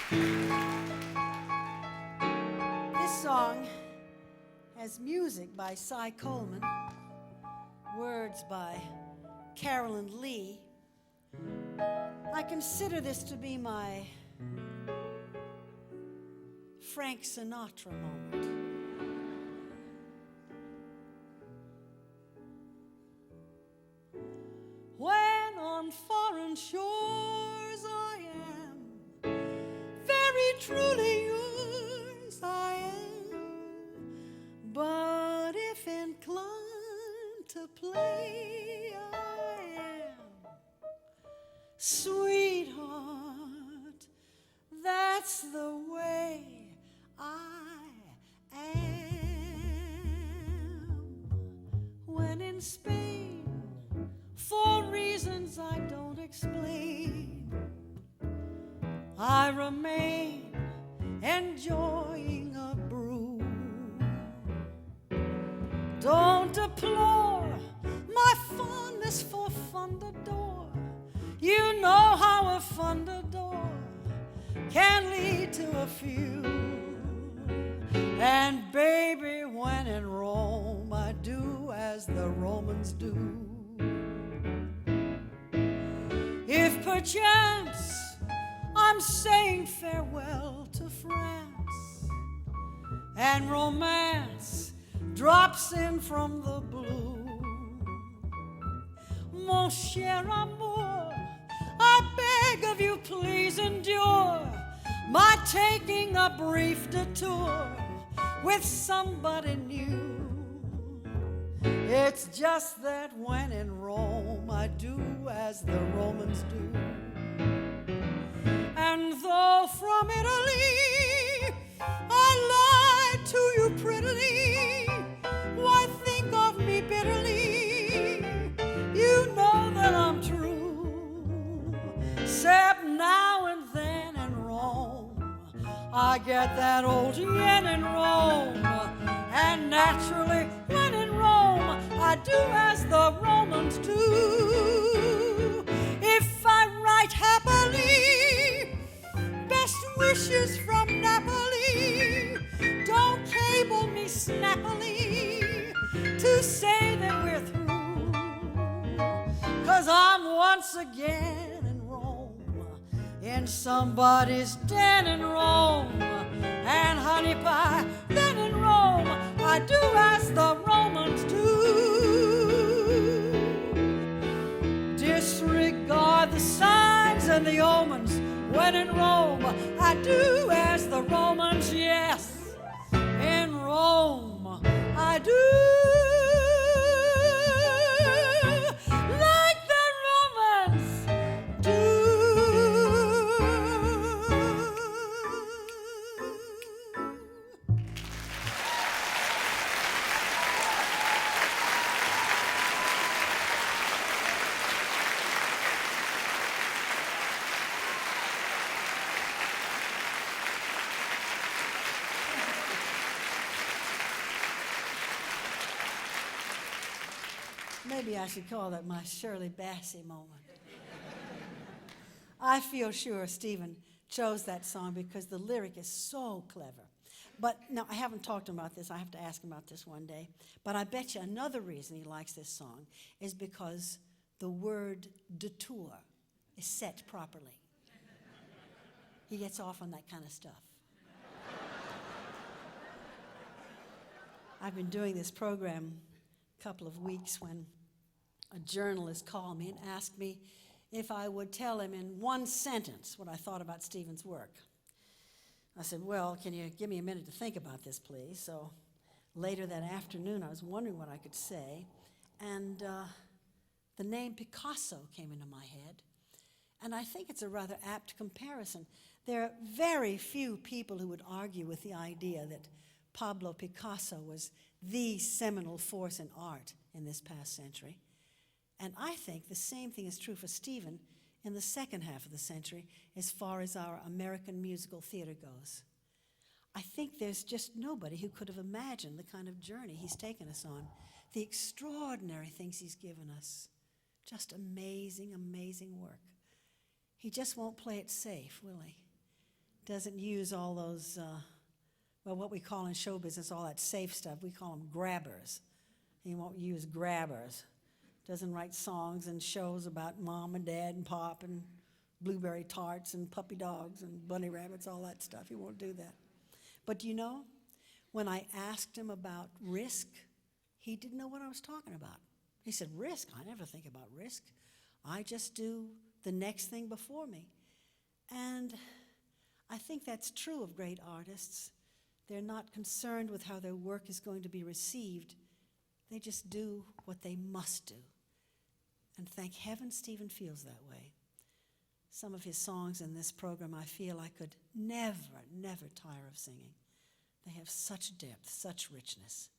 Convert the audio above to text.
This song has music by Cy Coleman, words by Carolyn Lee. I consider this to be my Frank Sinatra moment. When on foreign shores I am, very truly yours I am, but if inclined to play I am, sweetheart, that's the way I am. When in Spain, for reasons I don't explain, I remain enjoying a brew. Don't deplore my fondness for Fundador. You know how a Fundador can lead to a few. And baby, when in Rome, I do as the Romans do. If perchance I'm saying farewell to France, and romance drops in from the blue, mon cher amour, I beg of you, please endure my taking a brief detour with somebody new. It's just that when in Rome, I do as the Romans do. And though from Italy I lied to you prettily, why think of me bitterly? You know that I'm true. Except now and then in Rome, I get that old yen in Rome. And naturally, when in Rome, I do as the Romans do. If I write happily, best wishes from Napoli. Don't cable me snappily to say that we're through. 'Cause I'm once again in Rome, in somebody's den in Rome. And honey pie, then in Rome, I do as the Romans do. Disregard the signs and the omens. When in Rome, I do as the Romans, yes. In Rome, I do like the Romans do. Maybe I should call that my Shirley Bassey moment. I feel sure Stephen chose that song because the lyric is so clever. But no, I haven't talked to him about this. I have to ask him about this one day. But I bet you another reason he likes this song is because the word detour is set properly. He gets off on that kind of stuff. I've been doing this program a couple of weeks when a journalist called me and asked me if I would tell him in one sentence what I thought about Stephen's work. I said, well, can you give me a minute to think about this, please? So later that afternoon, I was wondering what I could say, and the name Picasso came into my head, and I think it's a rather apt comparison. There are very few people who would argue with the idea that Pablo Picasso was the seminal force in art in this past century. And I think the same thing is true for Stephen in the second half of the century as far as our American musical theater goes. I think there's just nobody who could have imagined the kind of journey he's taken us on, the extraordinary things he's given us. Just amazing, amazing work. He just won't play it safe, will he? doesn't use all those, what we call in show business, all that safe stuff. We call them grabbers. He won't use grabbers. Doesn't write songs and shows about mom and dad and pop and blueberry tarts and puppy dogs and bunny rabbits, all that stuff. He won't do that. But you know, when I asked him about risk, he didn't know what I was talking about. He said, risk? I never think about risk. I just do the next thing before me. And I think that's true of great artists. They're not concerned with how their work is going to be received. They just do what they must do. And thank heaven Stephen feels that way. Some of his songs in this program I feel I could never, never tire of singing. They have such depth, such richness.